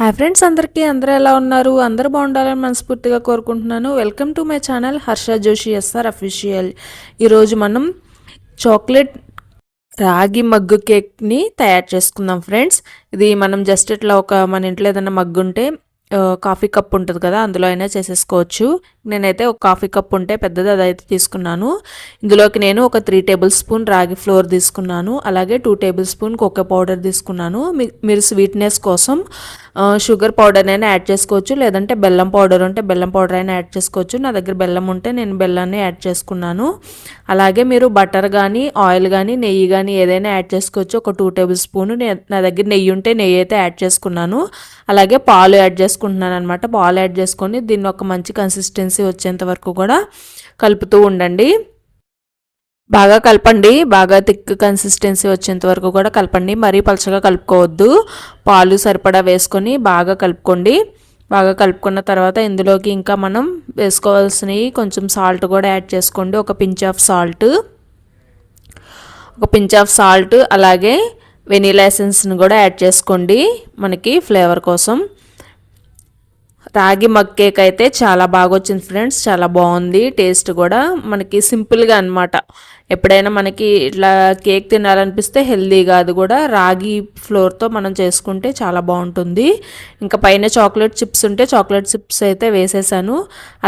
Hi friends, అందరూ ఎలా ఉన్నారు? అందరూ బాగుండాలని మనస్ఫూర్తిగా కోరుకుంటున్నాను. Welcome to my channel Harsha Joshi SR official. ఈరోజు మనం చాక్లెట్ రాగి మగ్గు కేక్ని తయారు చేసుకుందాం ఫ్రెండ్స్. ఇది మనం జస్ట్ ఇట్లా మన ఇంట్లో ఏదైనా మగ్గు ఉంటే కాఫీ కప్ ఉంటుంది కదా, అందులో అయినా చేసేసుకోవచ్చు. నేనైతే ఒక కాఫీ కప్ ఉంటే పెద్దది అదైతే తీసుకున్నాను. ఇందులోకి నేను ఒక 3 టేబుల్ స్పూన్ రాగి ఫ్లోర్ తీసుకున్నాను. అలాగే 2 టేబుల్ స్పూన్ కోకో పౌడర్ తీసుకున్నాను. మీరు స్వీట్నెస్ కోసం షుగర్ పౌడర్ అయినా యాడ్ చేసుకోవచ్చు, లేదంటే బెల్లం పౌడర్ ఉంటే బెల్లం పౌడర్ అయినా యాడ్ చేసుకోవచ్చు. నా దగ్గర బెల్లం ఉంటే నేను బెల్లాన్ని యాడ్ చేసుకున్నాను. అలాగే మీరు బటర్ కానీ ఆయిల్ కానీ నెయ్యి కానీ ఏదైనా యాడ్ చేసుకోవచ్చు. ఒక 2 టేబుల్ స్పూన్ నా దగ్గర నెయ్యి ఉంటే నెయ్యి అయితే యాడ్ చేసుకున్నాను. అలాగే పాలు యాడ్ చేసుకుంటున్నాను అనమాట. పాలు యాడ్ చేసుకొని దీన్ని ఒక మంచి కన్సిస్టెన్సీ వచ్చేంత వరకు కూడా కలుపుతూ ఉండండి. బాగా కలపండి, బాగా థిక్ కన్సిస్టెన్సీ వచ్చేంత వరకు కూడా కలపండి. మరీ పలచగా కలుపుకోవద్దు. పాలు సరిపడా వేసుకొని బాగా కలుపుకోండి. బాగా కలుపుకున్న తర్వాత ఇందులోకి ఇంకా మనం వేసుకోవాల్సినవి కొంచెం సాల్ట్ కూడా యాడ్ చేసుకోండి. ఒక పించ్ ఆఫ్ సాల్ట్ అలాగే వెనీలా ఎసెన్స్ని కూడా యాడ్ చేసుకోండి మనకి ఫ్లేవర్ కోసం. రాగి మగ్ కేక్ అయితే చాలా బాగా వచ్చింది ఫ్రెండ్స్, చాలా బాగుంది. టేస్ట్ కూడా మనకి సింపుల్గా అనమాట. ఎప్పుడైనా మనకి ఇట్లా కేక్ తినాలనిపిస్తే హెల్తీగా అది కూడా రాగి ఫ్లోర్తో మనం చేసుకుంటే చాలా బాగుంటుంది. ఇంకా పైన చాక్లెట్ చిప్స్ ఉంటే చాక్లెట్ చిప్స్ అయితే వేసేసాను.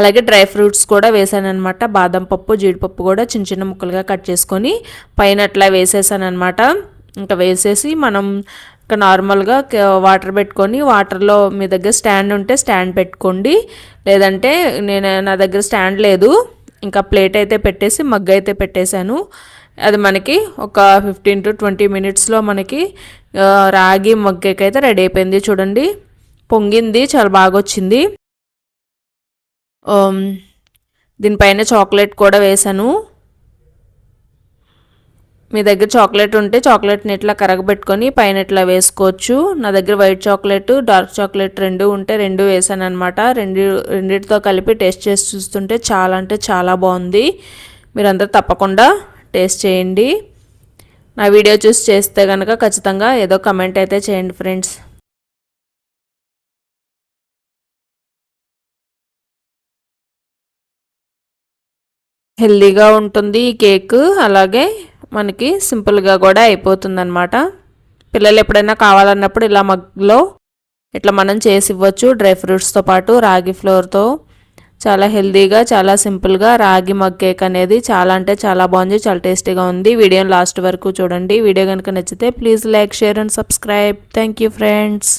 అలాగే డ్రై ఫ్రూట్స్ కూడా వేసాను అనమాట. బాదం పప్పు, జీడిపప్పు కూడా చిన్న చిన్న ముక్కలుగా కట్ చేసుకొని పైన అట్లా వేసేసాను అనమాట. ఇంకా వేసేసి మనం ఇంకా నార్మల్గా వాటర్ పెట్టుకొని, వాటర్లో మీ దగ్గర స్టాండ్ ఉంటే స్టాండ్ పెట్టుకోండి, లేదంటే నా దగ్గర స్టాండ్ లేదు. ఇంకా ప్లేట్ అయితే పెట్టేసి మగ్గు అయితే పెట్టేశాను. అది మనకి ఒక 15 to 20 మినిట్స్లో మనకి రాగి మగ్గేక్ అయితే రెడీ అయిపోయింది. చూడండి, పొంగింది, చాలా బాగా వచ్చింది. దీనిపైన చాక్లెట్ కూడా వేసాను. మీ దగ్గర చాక్లెట్ ఉంటే చాక్లెట్ని ఇట్లా కరగబెట్టుకొని పైన ఇట్లా వేసుకోవచ్చు. నా దగ్గర వైట్ చాక్లెట్, డార్క్ చాక్లెట్ రెండు ఉంటే రెండు వేసాను అనమాట. రెండిటితో కలిపి టేస్ట్ చేసి చూస్తుంటే చాలా అంటే చాలా బాగుంది. మీరందరూ తప్పకుండా టేస్ట్ చేయండి. నా వీడియో చూసి చేస్తే కనుక ఖచ్చితంగా ఏదో కమెంట్ అయితే చేయండి ఫ్రెండ్స్. హెల్దీగా ఉంటుంది ఈ కేక్, అలాగే మనకి సింపుల్గా కూడా అయిపోతుంది అనమాట. పిల్లలు ఎప్పుడైనా కావాలన్నప్పుడు ఇలా మగ్గులో ఇట్లా మనం చేసి ఇవ్వచ్చు. డ్రై ఫ్రూట్స్తో పాటు రాగి ఫ్లోర్తో చాలా హెల్దీగా, చాలా సింపుల్గా రాగి మగ్ కేక్ అనేది చాలా అంటే చాలా బాగుంది, చాలా టేస్టీగా ఉంది. వీడియోని లాస్ట్ వరకు చూడండి. వీడియో కనుక నచ్చితే please like, share and subscribe. Thank you friends.